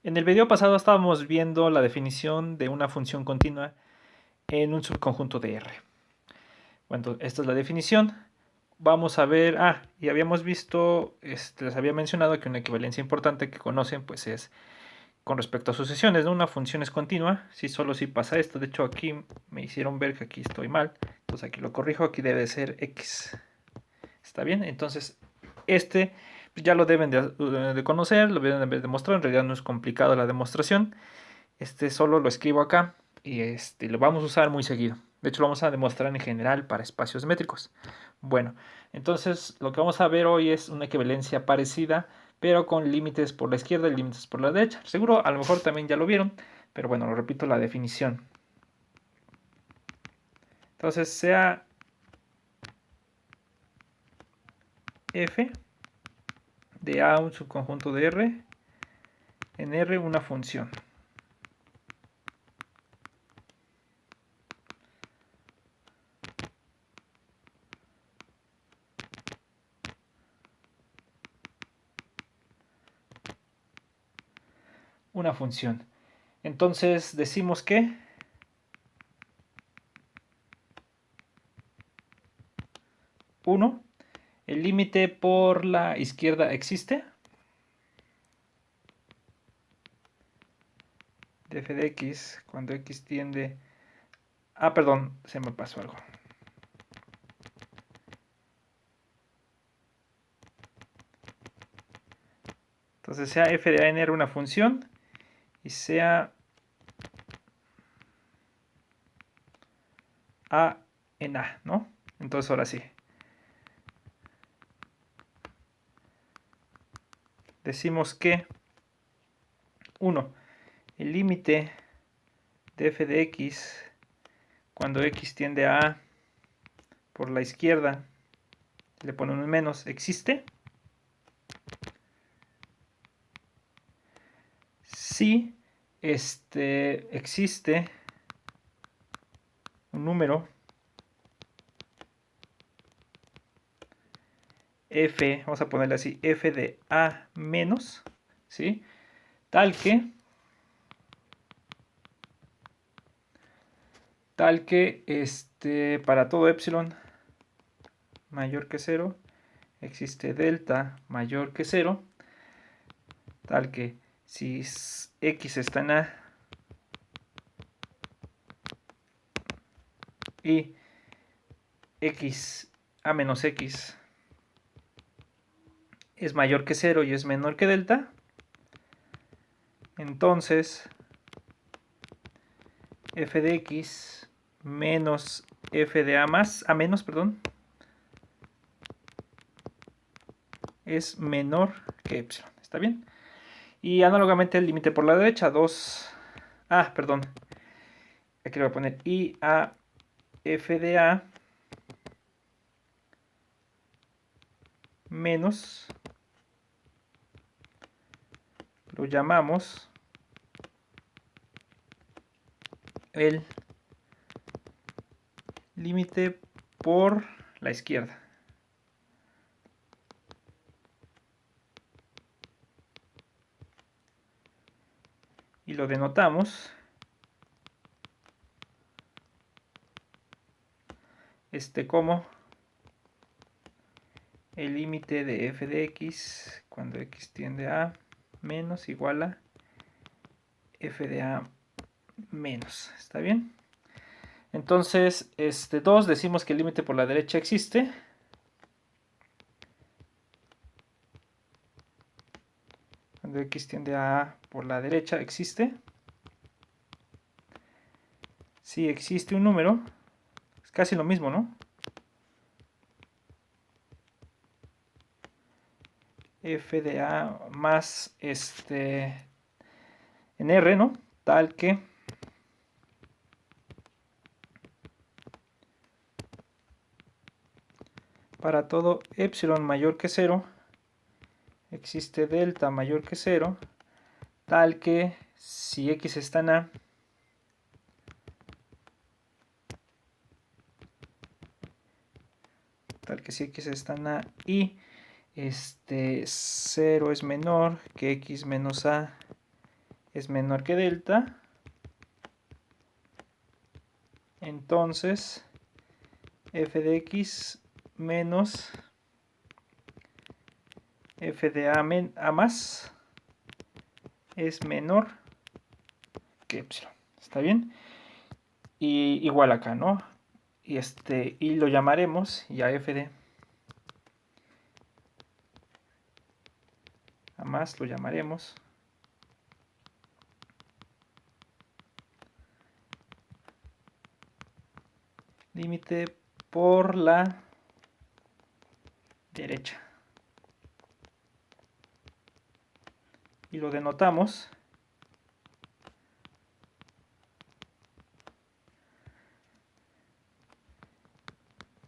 En el video pasado estábamos viendo la definición de una función continua en un subconjunto de R. Bueno, esta es la definición. Vamos a ver, y habíamos visto, les había mencionado que una equivalencia importante que conocen pues es con respecto a sucesiones, ¿no? Una función es continua, si solo si pasa esto. De hecho aquí me hicieron ver que aquí estoy mal, entonces aquí lo corrijo, aquí debe ser x. ¿Está bien? Entonces ya lo deben de conocer, lo deben de demostrar, en realidad no es complicado la demostración. Solo lo escribo acá y lo vamos a usar muy seguido. De hecho, lo vamos a demostrar en general para espacios métricos. Bueno, entonces lo que vamos a ver hoy es una equivalencia parecida, pero con límites por la izquierda y límites por la derecha. Seguro, a lo mejor también ya lo vieron, pero bueno, lo repito la definición. Entonces, sea f de A un subconjunto de R, en R una función. Una función. Entonces decimos que 1, el límite por la izquierda existe. De f de x cuando x tiende... perdón, se me pasó algo. Entonces sea f de a en R una función y sea a en a, ¿no? Entonces ahora sí. Decimos que 1, el límite de f de x cuando x tiende a A por la izquierda, le ponen un menos, existe. Si existe un número f, vamos a ponerle así, f de a menos, ¿sí? Tal que para todo epsilon mayor que 0 existe delta mayor que 0, tal que si x está en A y x a menos x es mayor que 0 y es menor que delta, entonces f de x menos f de a menos, perdón, es menor que epsilon. ¿Está bien? Y análogamente el límite por la derecha, 2... perdón. Aquí le voy a poner y a f de a menos, lo llamamos el límite por la izquierda. Y lo denotamos como el límite de f de x cuando x tiende a menos igual a f de a menos. ¿Está bien? Entonces, 2 decimos que el límite por la derecha existe. Cuando x tiende a por la derecha existe. Si existe un número, es casi lo mismo, ¿no? F de a más en R, ¿no? Tal que para todo epsilon mayor que 0 existe delta mayor que 0, tal que si x está en A, y 0 es menor que x menos A es menor que delta, entonces f de x menos f de a más es menor que epsilon. ¿Está bien? Y igual acá, ¿no? Y lo llamaremos ya f de a más, lo llamaremos límite por la derecha. Y lo denotamos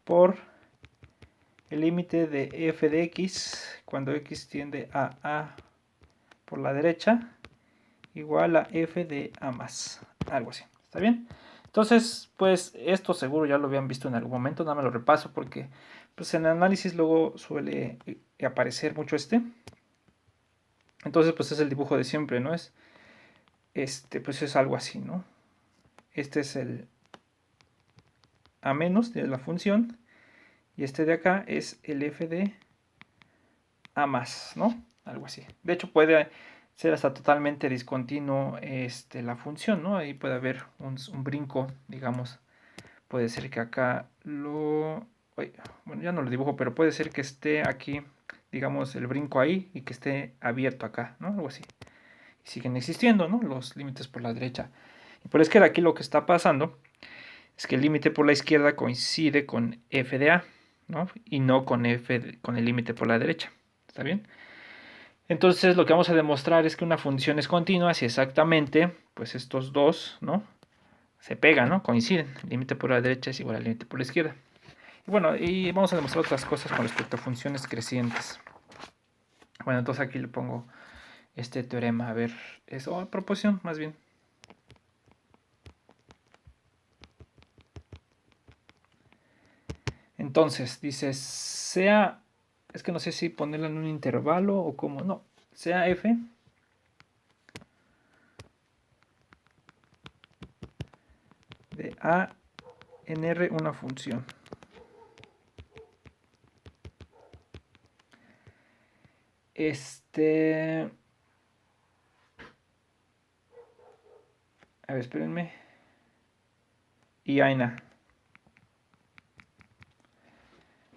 por el límite de f de x cuando x tiende a por la derecha igual a f de a más, algo así. ¿Está bien? Entonces, pues esto seguro ya lo habían visto en algún momento, nada más lo repaso porque pues en el análisis luego suele aparecer mucho Entonces, pues es el dibujo de siempre, ¿no? Pues es algo así, ¿no? Este es el a menos de la función y este de acá es el f de a más, ¿no? Algo así. De hecho, puede ser hasta totalmente discontinuo la función, ¿no? Ahí puede haber un brinco, digamos. Puede ser que acá bueno, ya no lo dibujo, pero puede ser que esté aquí, digamos, el brinco ahí y que esté abierto acá, ¿no? Algo así. Y siguen existiendo, ¿no? Los límites por la derecha. Y por es que aquí lo que está pasando es que el límite por la izquierda coincide con f de a, ¿no? Y no con con el límite por la derecha. ¿Está bien? Entonces lo que vamos a demostrar es que una función es continua si exactamente, pues estos dos, ¿no? Se pegan, ¿no? Coinciden. El límite por la derecha es igual al límite por la izquierda. Y bueno, y vamos a demostrar otras cosas con respecto a funciones crecientes. Bueno, entonces aquí le pongo este teorema. A ver, proposición más bien. Entonces, dice, es que no sé si ponerla en un intervalo o cómo, no, sea f de a en R una función. A ver, espérenme. Y a en a.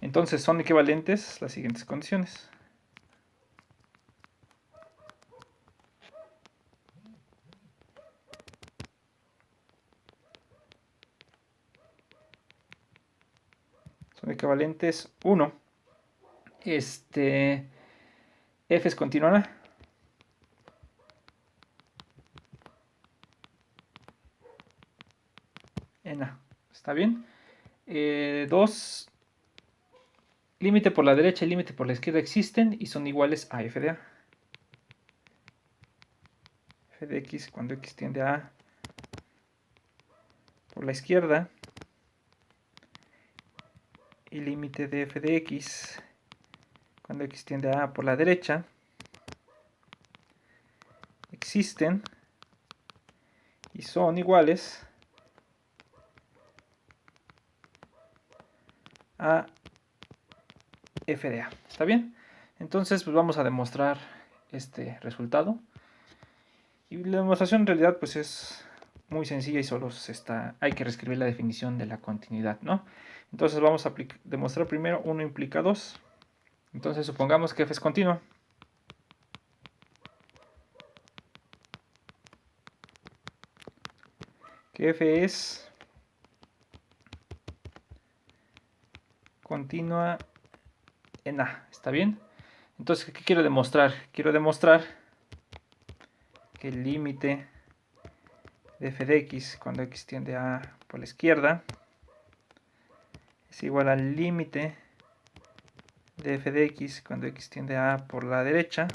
Entonces son equivalentes las siguientes condiciones. Son equivalentes 1. F es continuada. En A. ¿Está bien? 2. Límite por la derecha y límite por la izquierda existen y son iguales a f de a. F de x cuando x tiende a A por la izquierda y límite de f de x cuando x tiende a A por la derecha existen y son iguales a f de a. ¿Está bien? Entonces, pues vamos a demostrar este resultado. Y la demostración en realidad pues es muy sencilla y solo hay que reescribir la definición de la continuidad, ¿no? Entonces vamos a demostrar primero 1 implica 2. Entonces supongamos que f es continua. Que f es continua en A. ¿Está bien? Entonces, ¿qué quiero demostrar? Quiero demostrar que el límite de f de x cuando x tiende a A por la izquierda es igual al límite de f de x cuando x tiende a A por la derecha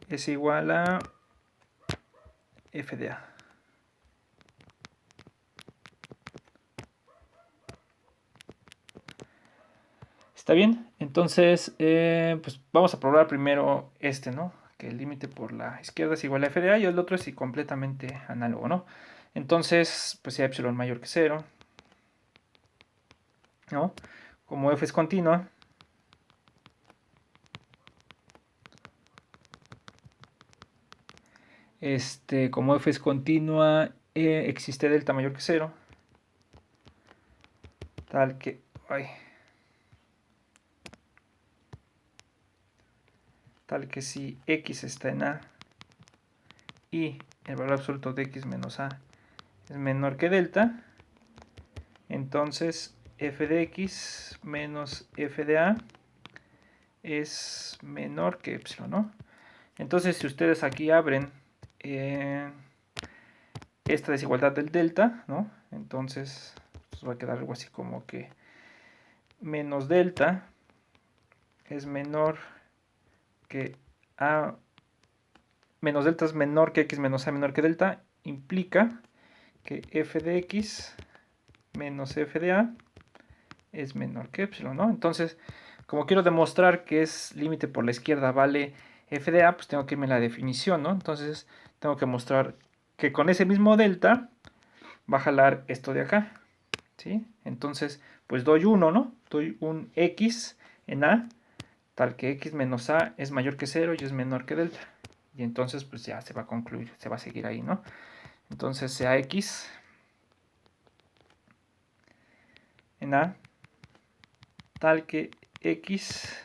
es igual a f de a. ¿Está bien? Entonces, pues vamos a probar primero ¿no? que el límite por la izquierda es igual a f de a y el otro es completamente análogo, ¿no? Entonces, pues si epsilon mayor que 0, ¿no? Como f es continua, como f es continua, existe delta mayor que 0, tal que, tal que si x está en a y el valor absoluto de x menos a es menor que delta, entonces f de x menos f de a es menor que epsilon, ¿no? Entonces, si ustedes aquí abren esta desigualdad del delta, ¿no? Entonces, pues va a quedar algo así como que menos delta es menor que a, menos delta es menor que x menos a menor que delta, implica que f de x menos f de a es menor que epsilon, ¿no? Entonces, como quiero demostrar que es límite por la izquierda vale f de a, pues tengo que irme a la definición, ¿no? Entonces, tengo que mostrar que con ese mismo delta va a jalar esto de acá, ¿sí? Entonces, pues doy 1, ¿no? Doy un x en a, tal que x menos a es mayor que 0 y es menor que delta. Y entonces, pues ya se va a concluir, se va a seguir ahí, ¿no? Entonces, sea x en a, tal que x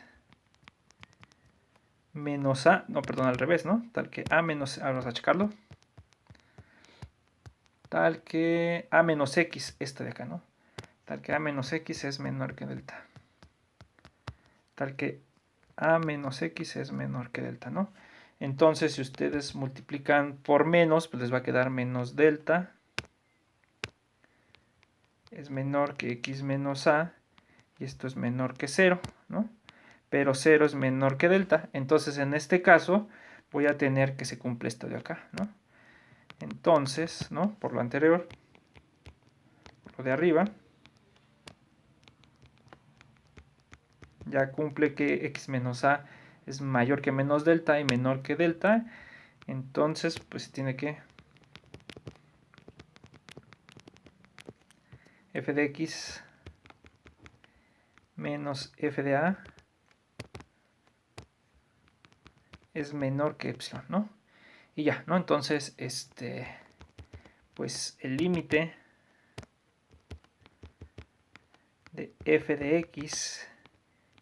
menos a, no, perdón, al revés, ¿no? Tal que a menos, ahora vamos a checarlo. Tal que a menos x, esta de acá, ¿no? Tal que a menos x es menor que delta. Tal que a menos x es menor que delta, ¿no? Entonces, si ustedes multiplican por menos, pues les va a quedar menos delta es menor que x menos a, y esto es menor que 0, ¿no? Pero 0 es menor que delta, entonces en este caso voy a tener que se cumple esto de acá, ¿no? Entonces, ¿no? Por lo anterior, por lo de arriba, ya cumple que x menos a es mayor que menos delta y menor que delta, entonces pues tiene que f de x menos f de a es menor que epsilon, ¿no? Y ya, ¿no? Entonces, pues el límite de f de x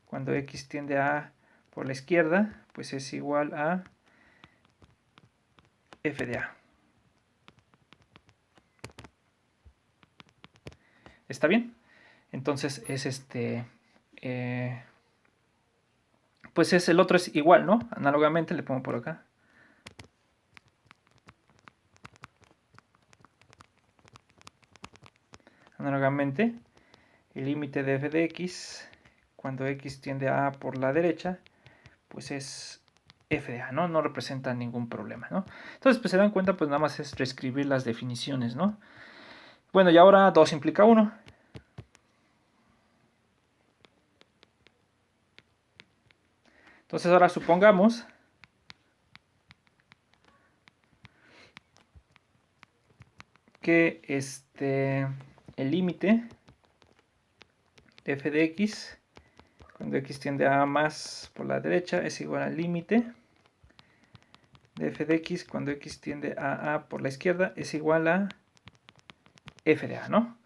cuando x tiende a por la izquierda, pues es igual a f de a. ¿Está bien? Entonces es pues es el otro es igual, ¿no? Análogamente le pongo por acá. Análogamente, el límite de f de x cuando x tiende a por la derecha, pues es f de a, ¿no? No representa ningún problema, ¿no? Entonces, pues se dan cuenta, pues nada más es reescribir las definiciones, ¿no? Bueno, y ahora 2 implica 1. Entonces ahora supongamos que el límite de f de x cuando x tiende a más por la derecha es igual al límite de f de x cuando x tiende a por la izquierda es igual a f de a, ¿no?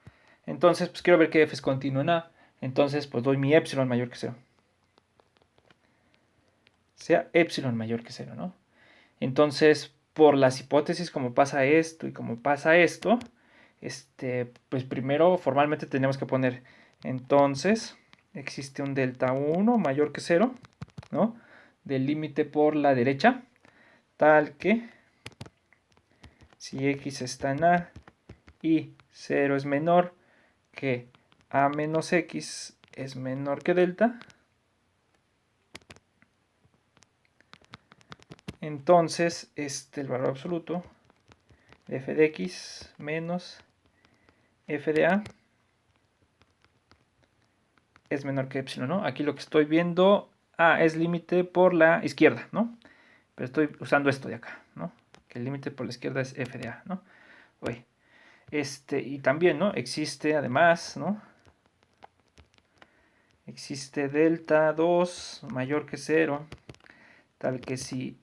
Entonces, pues quiero ver que f es continuo en a. Entonces, pues doy mi epsilon mayor que 0. Sea epsilon mayor que 0, ¿no? Entonces, por las hipótesis, como pasa esto y como pasa esto, pues primero formalmente tenemos que poner, entonces, existe un delta 1 mayor que 0, ¿no? Del límite por la derecha, tal que si x está en a y 0 es menor que a menos x es menor que delta, entonces el valor absoluto de f de x menos f de a es menor que epsilon, ¿no? Aquí lo que estoy viendo, es límite por la izquierda, ¿no? pero estoy usando esto de acá, ¿no? Que el límite por la izquierda es f de a, ¿no? Oye, y también, ¿no? Existe además, ¿no? Existe delta 2 mayor que 0, tal que si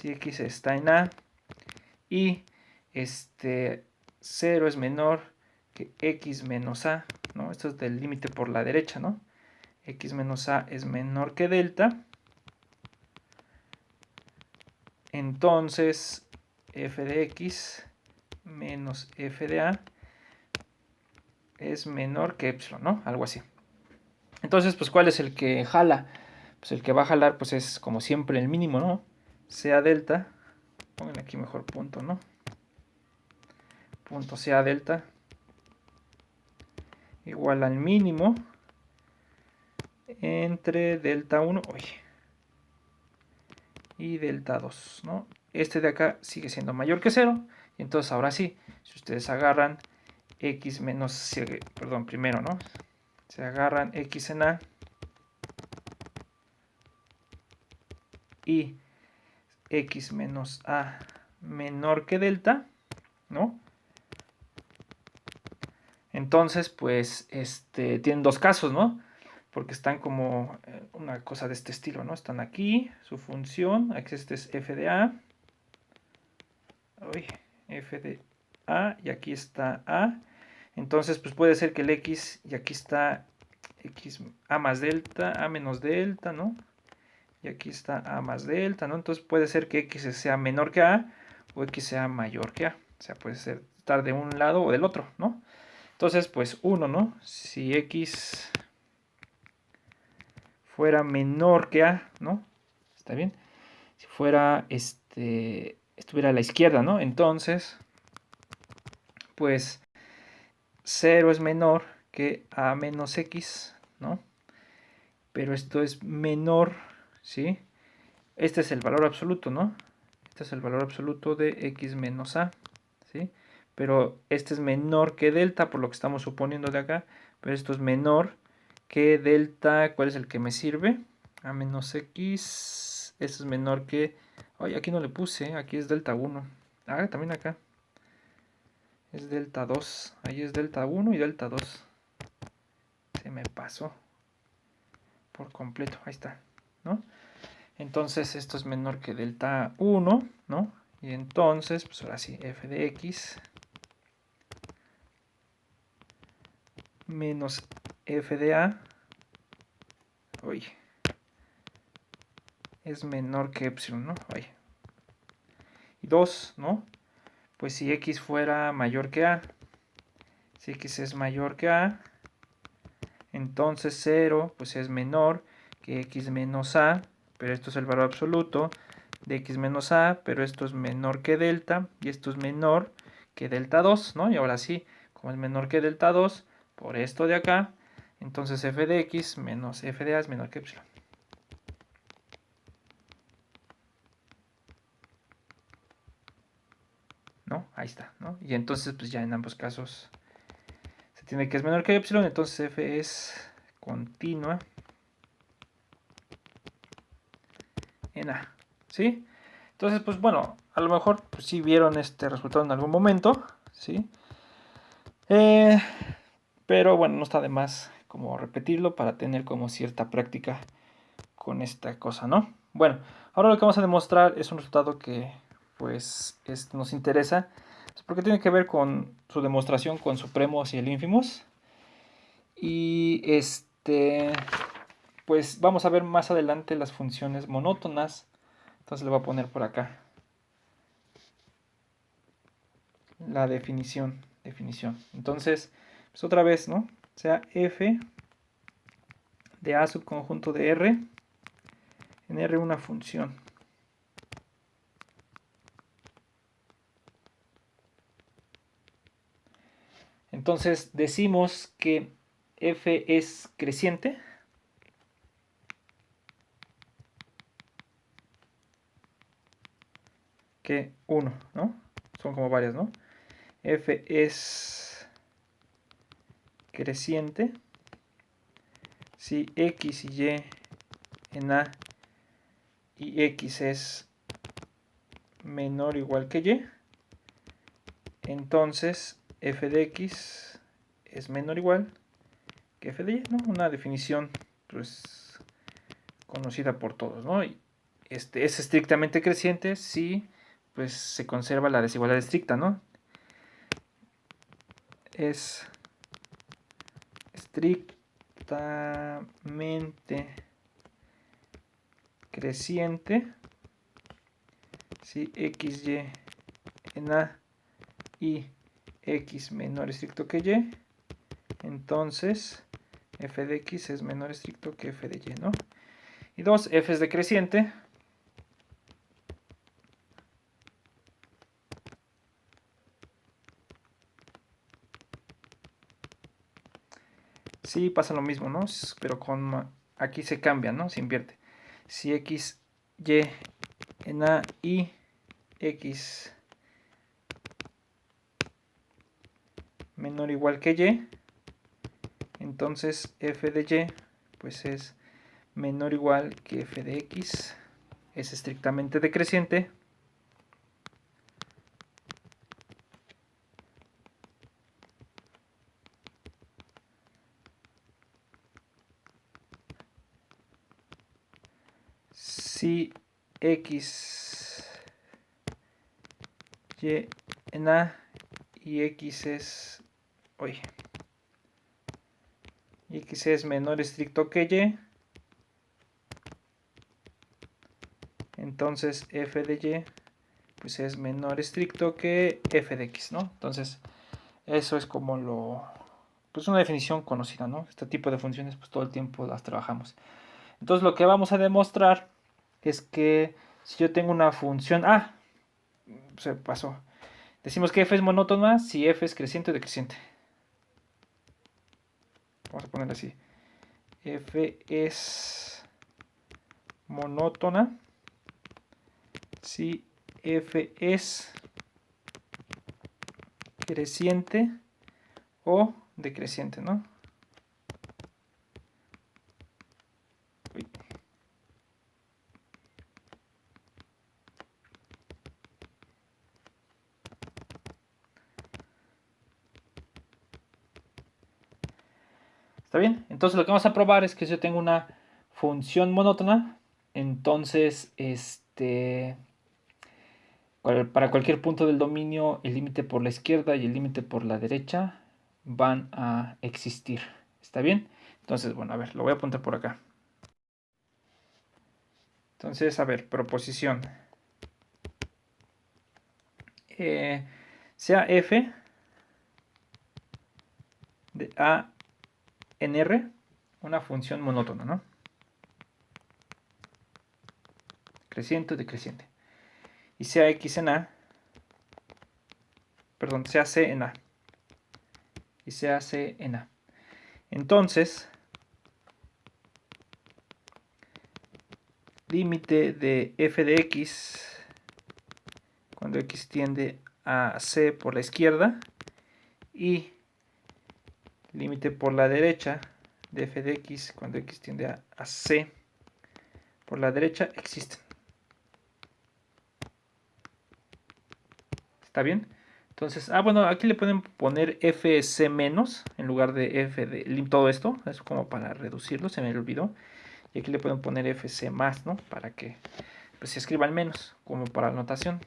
x está en a y 0 es menor que x menos a, ¿no? Esto es del límite por la derecha, ¿no? X menos a es menor que delta. Entonces, f de x menos f de a es menor que epsilon, ¿no? Algo así. Entonces, pues, ¿cuál es el que jala? Pues el que va a jalar, pues es como siempre el mínimo, ¿no? Sea delta, pongan aquí mejor punto, ¿no? Punto sea delta igual al mínimo entre delta 1 y delta 2, ¿no? Este de acá sigue siendo mayor que 0, y entonces ahora sí, si ustedes agarran x menos, perdón, primero, ¿no? Se agarran x en a y x menos a menor que delta, ¿no? Entonces, pues, tienen dos casos, ¿no? Porque están como una cosa de este estilo, ¿no? Están aquí, su función, aquí este es f de a, f de a, y aquí está a. Entonces, pues puede ser que el x, y aquí está x a más delta, a menos delta, ¿no? Y aquí está a más delta, ¿no? Entonces puede ser que x sea menor que a o x sea mayor que a. O sea, puede ser estar de un lado o del otro, ¿no? Entonces, pues 1, ¿no? Si x fuera menor que a, ¿no? ¿Está bien? Si fuera, estuviera a la izquierda, ¿no? Entonces, pues 0 es menor que a menos x, ¿no? Pero esto es menor, ¿sí? Este es el valor absoluto, ¿no? Este es el valor absoluto de x menos a, ¿sí? Pero este es menor que delta, por lo que estamos suponiendo de acá, pero esto es menor que delta, ¿cuál es el que me sirve? A menos x, esto es menor que, ay, aquí no le puse, aquí es delta 1, también acá, es delta 2, ahí es delta 1 y delta 2, se me pasó por completo, ahí está, ¿no? Entonces esto es menor que delta 1, ¿no? Y entonces, pues ahora sí, f de x menos f de a, es menor que epsilon, ¿no? Y 2, ¿no? Pues si x fuera mayor que a, si x es mayor que a, entonces 0 pues es menor que x menos a, pero esto es el valor absoluto de x menos a, pero esto es menor que delta, y esto es menor que delta 2, ¿no? Y ahora sí, como es menor que delta 2, por esto de acá, entonces f de x menos f de a es menor que epsilon. ¿No? Ahí está, ¿no? Y entonces, pues ya en ambos casos se tiene que es menor que epsilon, entonces f es continua en a, ¿sí? Entonces, pues bueno, a lo mejor pues, sí vieron este resultado en algún momento, ¿sí? Pero bueno, no está de más como repetirlo para tener como cierta práctica con esta cosa, ¿no? Bueno, ahora lo que vamos a demostrar es un resultado que pues nos interesa, pues, porque tiene que ver con su demostración con supremos y el ínfimos. Y pues vamos a ver más adelante las funciones monótonas. Entonces le voy a poner por acá la definición. Entonces, pues otra vez, ¿no? O sea, f de a subconjunto de r, en r una función. Entonces decimos que f es creciente. Que 1, ¿no? Son como varias, ¿no? F es creciente si x y y en a y x es menor o igual que y, entonces f de x es menor o igual que f de y, ¿no? Una definición pues conocida por todos, ¿no? Y es estrictamente creciente si pues se conserva la desigualdad estricta, ¿no? Es estrictamente creciente si xy en a y x menor estricto que y, entonces f de x es menor estricto que f de y, ¿no? Y dos, f es decreciente sí pasa lo mismo, ¿no? Pero aquí se cambia, ¿no? Se invierte. Si x, y en a y x menor o igual que y, entonces f de y pues es menor o igual que f de x, es estrictamente decreciente si x, y en a y x es, oye, y x es menor estricto que y, entonces f de y pues es menor estricto que f de x, ¿no? Entonces eso es como pues una definición conocida, ¿no? Este tipo de funciones pues todo el tiempo las trabajamos. Entonces lo que vamos a demostrar es que si yo tengo una función, se pasó. Decimos que f es monótona si f es creciente o decreciente. Vamos a ponerle así. F es monótona si f es creciente o decreciente, ¿no? Uy. ¿Está bien? Entonces lo que vamos a probar es que si yo tengo una función monótona, entonces para cualquier punto del dominio el límite por la izquierda y el límite por la derecha van a existir. ¿Está bien? Entonces, bueno, a ver, lo voy a apuntar por acá. Entonces, a ver, proposición. Sea f de a en r una función monótona, ¿no? Creciente o decreciente. Y sea x en a, perdón, sea c en a. Y sea c en a. Entonces, límite de f de x cuando x tiende a c por la izquierda y límite por la derecha de f de x cuando x tiende a c por la derecha existen. ¿Está bien? Entonces, bueno, aquí le pueden poner fc menos en lugar de f de todo esto, es como para reducirlo, se me olvidó. Y aquí le pueden poner fc más, ¿no? Para que pues, se escriban menos, como para anotación.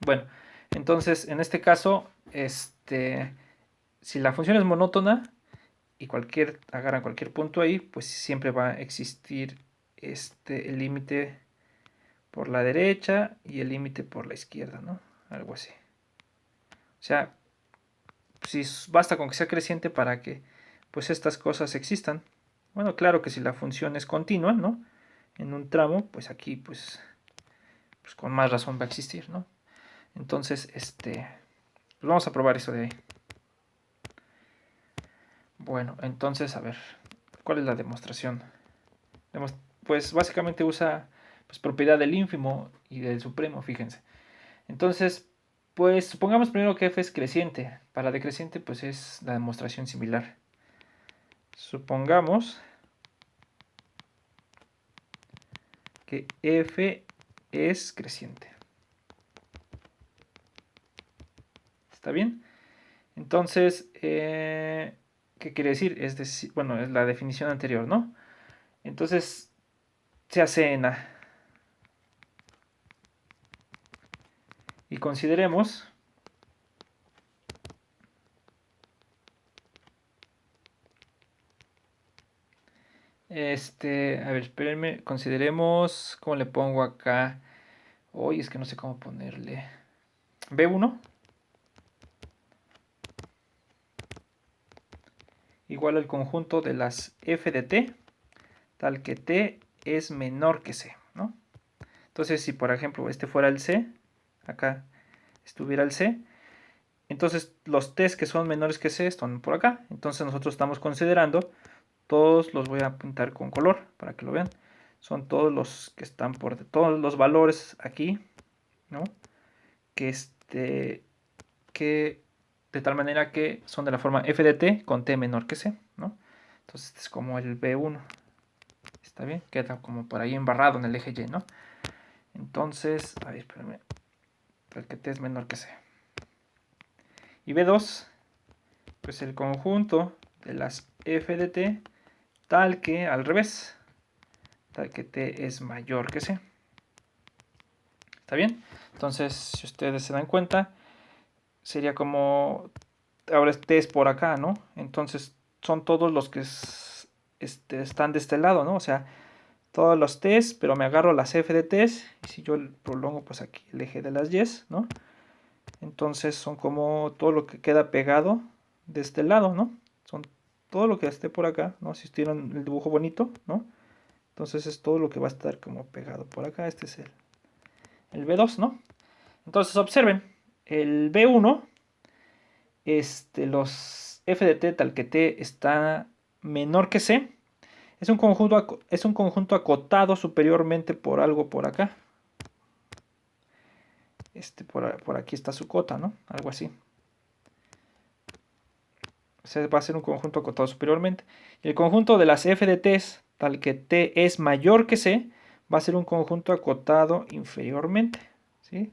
Bueno, entonces en este caso, si la función es monótona y agarran cualquier punto ahí, pues siempre va a existir el límite por la derecha y el límite por la izquierda, ¿no? Algo así. O sea, si basta con que sea creciente para que pues estas cosas existan. Bueno, claro que si la función es continua, ¿no? En un tramo, pues aquí pues con más razón va a existir, ¿no? Entonces, pues vamos a probar eso de ahí. Bueno, entonces, a ver, ¿cuál es la demostración? Pues básicamente usa pues, propiedad del ínfimo y del supremo, fíjense. Entonces, pues supongamos primero que f es creciente. Para decreciente, pues es la demostración similar. Supongamos que f es creciente. ¿Está bien? Entonces, ¿qué quiere decir? Es decir, bueno, es la definición anterior, ¿no? Entonces, se hace en A. Y consideremos a ver, espérenme, consideremos, ¿cómo le pongo acá? Hoy es que no sé cómo ponerle. B1 igual al conjunto de las f de t, tal que t es menor que c, ¿no? Entonces, si por ejemplo este fuera el c, acá estuviera el c, entonces los t's que son menores que c están por acá. Entonces nosotros estamos considerando, todos los voy a pintar con color para que lo vean. Son todos los que están por todos los valores aquí, ¿no? Que de tal manera que son de la forma f de t con t menor que c, ¿no? Entonces este es como el B1. ¿Está bien? Queda como por ahí embarrado en el eje Y, ¿no? Entonces, a ver, espérame. Para que t es menor que c. Y B2, pues el conjunto de las f de t tal que al revés, tal que t es mayor que c. ¿Está bien? Entonces, si ustedes se dan cuenta, sería como, ahora t es por acá, ¿no? Entonces, son todos los que están de este lado, ¿no? O sea, todos los t's, pero me agarro las f de t's, y si yo prolongo pues aquí el eje de las y's, ¿no? Entonces son como todo lo que queda pegado de este lado, ¿no? Son todo lo que esté por acá, ¿no? Si tienen el dibujo bonito, ¿no? Entonces es todo lo que va a estar como pegado por acá. Este es el B2, ¿no? Entonces observen, el B1, los f de t tal que t está menor que c, es un conjunto acotado superiormente por algo por acá. Por aquí está su cota, ¿no? Algo así. O sea, va a ser un conjunto acotado superiormente. Y el conjunto de las f de t tal que t es mayor que c, va a ser un conjunto acotado inferiormente, ¿sí?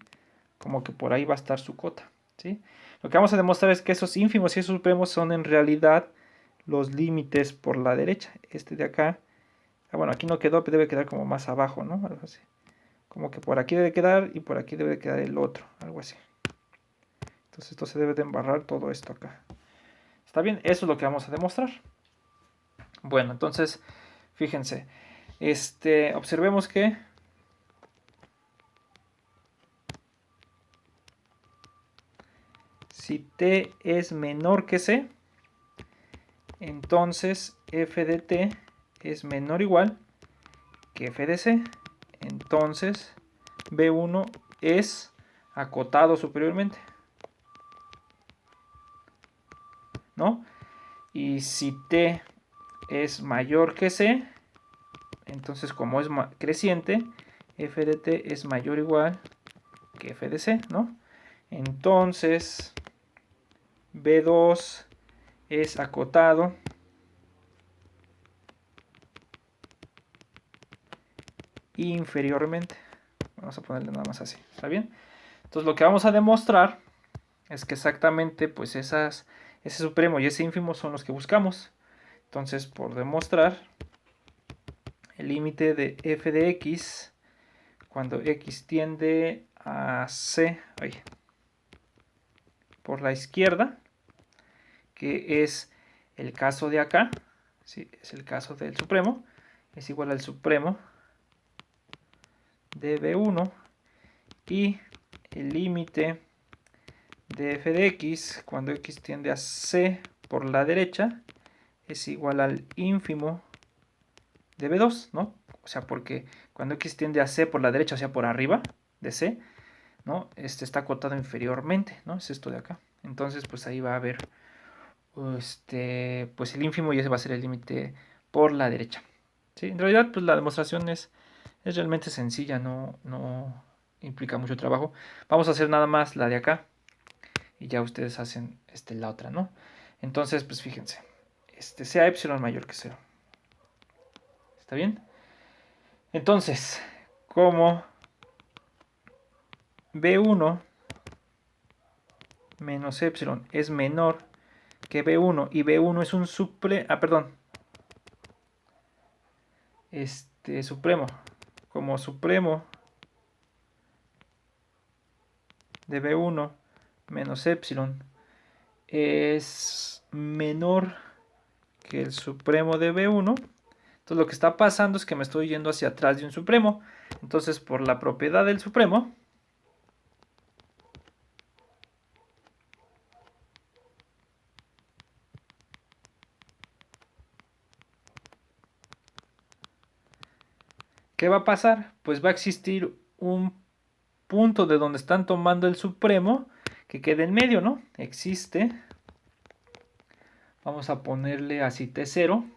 Como que por ahí va a estar su cota, ¿sí? Lo que vamos a demostrar es que esos ínfimos y esos supremos son en realidad los límites por la derecha. Este de acá, bueno, aquí no quedó, pero debe quedar como más abajo, ¿no? Algo así. Como que por aquí debe quedar y por aquí debe quedar el otro, algo así. Entonces esto se debe de embarrar todo esto acá. ¿Está bien? Eso es lo que vamos a demostrar. Bueno, entonces, fíjense. Observemos que si t es menor que c, entonces f de t es menor o igual que f de c. Entonces, B1 es acotado superiormente, ¿no? Y si t es mayor que c, entonces como es creciente, f de t es mayor o igual que f de c, ¿no? Entonces, B2 es acotado inferiormente. Vamos a ponerle nada más así, ¿está bien? Entonces lo que vamos a demostrar es que exactamente pues ese supremo y ese ínfimo son los que buscamos. Entonces, por demostrar, el límite de f de x cuando x tiende a c por la izquierda, que es el caso de acá, ¿sí? Es el caso del supremo, es igual al supremo de B1, y el límite de f de x cuando x tiende a c por la derecha es igual al ínfimo de B2, ¿no? O sea, porque cuando x tiende a c por la derecha, o sea, por arriba de c, ¿no? Está acotado inferiormente, ¿no? Es esto de acá. Entonces, pues ahí va a haber, pues el ínfimo y ese va a ser el límite por la derecha. ¿Sí? En realidad, pues la demostración es realmente sencilla, no implica mucho trabajo. Vamos a hacer nada más la de acá y ya ustedes hacen la otra, ¿no? Entonces, pues fíjense, sea epsilon mayor que 0. ¿Está bien? Entonces, como B1 menos epsilon es menor que B1 y B1 es un supremo, como supremo de B1 menos epsilon es menor que el supremo de B1, entonces lo que está pasando es que me estoy yendo hacia atrás de un supremo. Entonces, por la propiedad del supremo, ¿qué va a pasar? Pues va a existir un punto de donde están tomando el supremo que quede en medio, ¿no? Existe, vamos a ponerle así T0,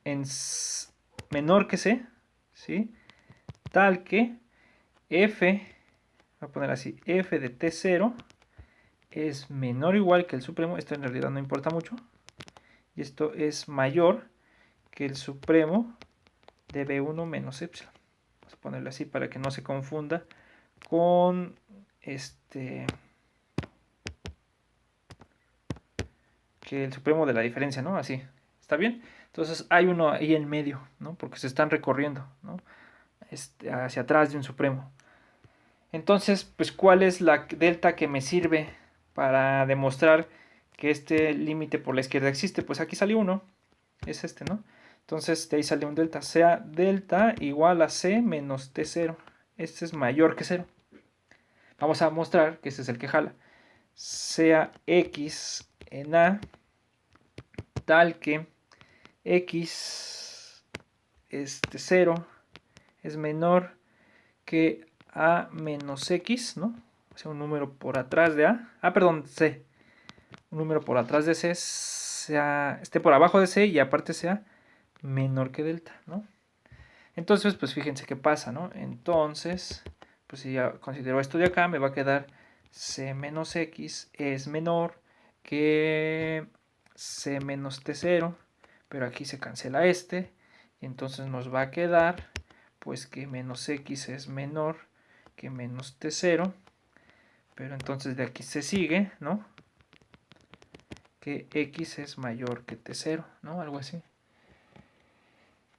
en menor que C, ¿sí? Tal que F, voy a poner así, F de T0 es menor o igual que el supremo, esto en realidad no importa mucho, y esto es mayor que el supremo de B1 menos epsilon. Vamos a ponerlo así para que no se confunda con que el supremo de la diferencia, ¿no? Así, ¿está bien? Entonces hay uno ahí en medio, ¿no? Porque se están recorriendo, ¿no? Hacia atrás de un supremo. Entonces, pues, ¿cuál es la delta que me sirve para demostrar que este límite por la izquierda existe? Pues aquí salió uno, es este, ¿no? Entonces, de ahí sale un delta, sea delta igual a C menos T0. Este es mayor que 0. Vamos a mostrar que este es el que jala. Sea X en A tal que X 0 es menor que A menos X, ¿no? O sea, un número por atrás de A. Perdón, C. Un número por atrás de C esté por abajo de C y aparte sea menor que delta, ¿no? Entonces, pues fíjense qué pasa, ¿no? Entonces, pues si ya considero esto de acá, me va a quedar C menos X es menor que C menos T0, pero aquí se cancela y entonces nos va a quedar, pues que menos X es menor que menos T0, pero entonces de aquí se sigue, ¿no? Que X es mayor que T0, ¿no? Algo así.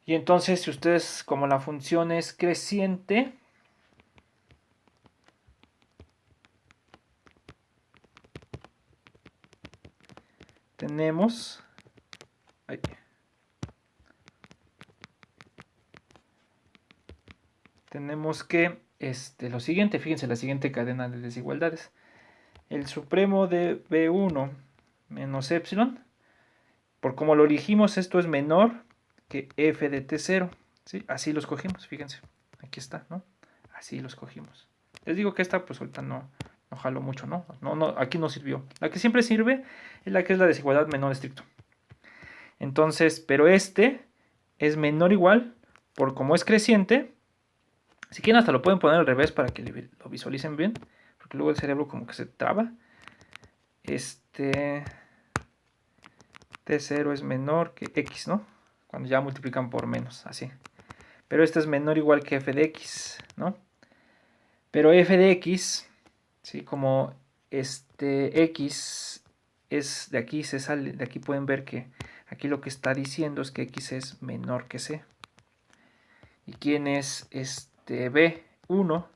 Y entonces, si ustedes, como la función es creciente, tenemos que lo siguiente, fíjense, la siguiente cadena de desigualdades. El supremo de B1 menos epsilon, por como lo elegimos, esto es menor que f de T0, ¿sí? Así lo escogimos, fíjense, aquí está, ¿no? Así lo escogimos. Les digo que esta, pues ahorita no jalo mucho, ¿no? No, aquí no sirvió. La que siempre sirve es la que es la desigualdad menor estricto. Entonces, pero este es menor o igual, por como es creciente. Si quieren hasta lo pueden poner al revés para que lo visualicen bien, porque luego el cerebro como que se traba. T0 es menor que X, ¿no? Cuando ya multiplican por menos, así. Pero este es menor o igual que f de X, ¿no? Pero f de X, ¿sí? Como X es de aquí, se sale, de aquí pueden ver que aquí lo que está diciendo es que X es menor que C. ¿Y quién es B1?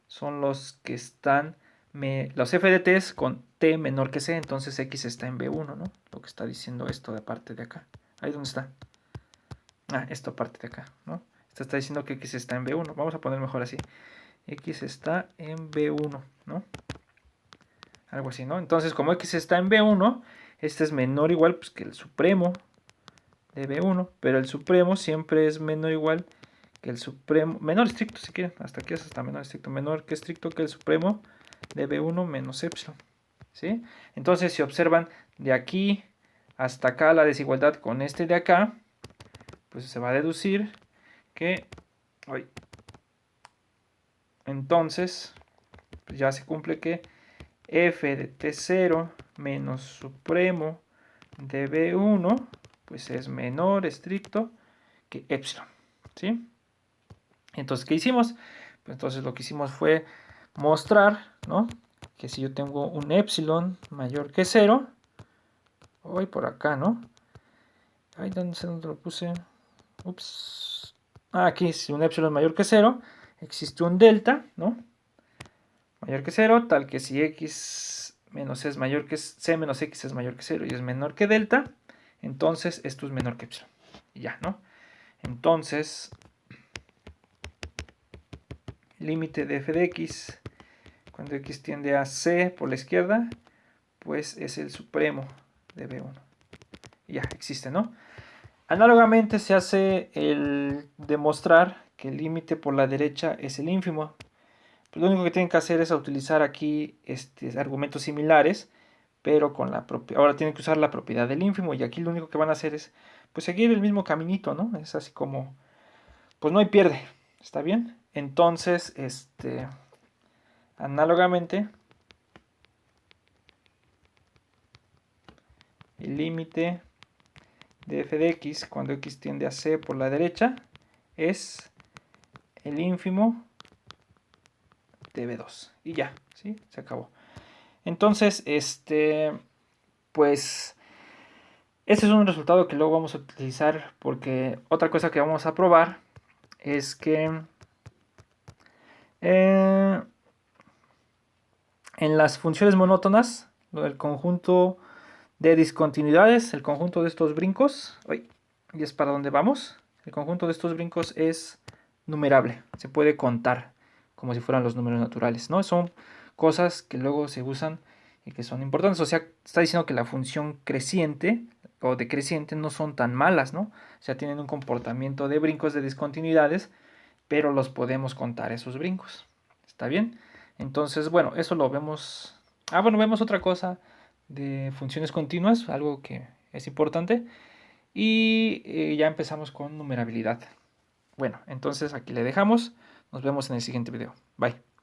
Son los que están, los FDTs con T menor que C, entonces X está en B1, ¿no? Lo que está diciendo esto de parte de acá. Ahí donde está. Esto parte de acá, ¿no? Esto está diciendo que X está en B1. Vamos a poner mejor así. X está en B1, ¿no? Algo así, ¿no? Entonces, como X está en B1, este es menor o igual pues, que el supremo de B1, pero el supremo siempre es menor o igual que el supremo, menor estricto si quieren, hasta aquí es hasta menor estricto, menor que estricto que el supremo de B1 menos epsilon, ¿sí? Entonces, si observan de aquí hasta acá la desigualdad con este de acá, pues se va a deducir que, entonces, pues ya se cumple que f de T0 menos supremo de B1, pues es menor estricto que epsilon, ¿sí? Entonces, ¿qué hicimos? Pues entonces lo que hicimos fue mostrar, ¿no? Que si yo tengo un epsilon mayor que 0, voy por acá, ¿no? Ay, no sé dónde lo puse. Ups. Aquí, si un epsilon mayor que 0, existe un delta, ¿no? Mayor que 0, tal que si x menos es mayor que c menos x es mayor que 0 y es menor que delta, entonces esto es menor que epsilon. Y ya, ¿no? Entonces, límite de f de x, cuando x tiende a c por la izquierda, pues es el supremo de b1. Y ya, existe, ¿no? Análogamente se hace el demostrar que el límite por la derecha es el ínfimo. Pues lo único que tienen que hacer es utilizar aquí argumentos similares, pero con la ahora tienen que usar la propiedad del ínfimo, y aquí lo único que van a hacer es pues seguir el mismo caminito, ¿no? Es así como, pues no hay pierde, ¿está bien? Entonces, análogamente, el límite de f de x cuando x tiende a c por la derecha es el ínfimo de b2. Y ya, ¿sí? Se acabó. Entonces, pues, este es un resultado que luego vamos a utilizar, porque otra cosa que vamos a probar es que en las funciones monótonas, el conjunto de discontinuidades, el conjunto de estos brincos, y es para donde vamos, el conjunto de estos brincos es numerable, se puede contar como si fueran los números naturales, ¿no? Son cosas que luego se usan y que son importantes. O sea, está diciendo que la función creciente o decreciente no son tan malas, ¿no? O sea, tienen un comportamiento de brincos de discontinuidades, pero los podemos contar esos brincos. ¿Está bien? Entonces, bueno, eso lo vemos. Bueno, vemos otra cosa de funciones continuas, algo que es importante. Y ya empezamos con numerabilidad. Bueno, entonces aquí le dejamos. Nos vemos en el siguiente video. Bye.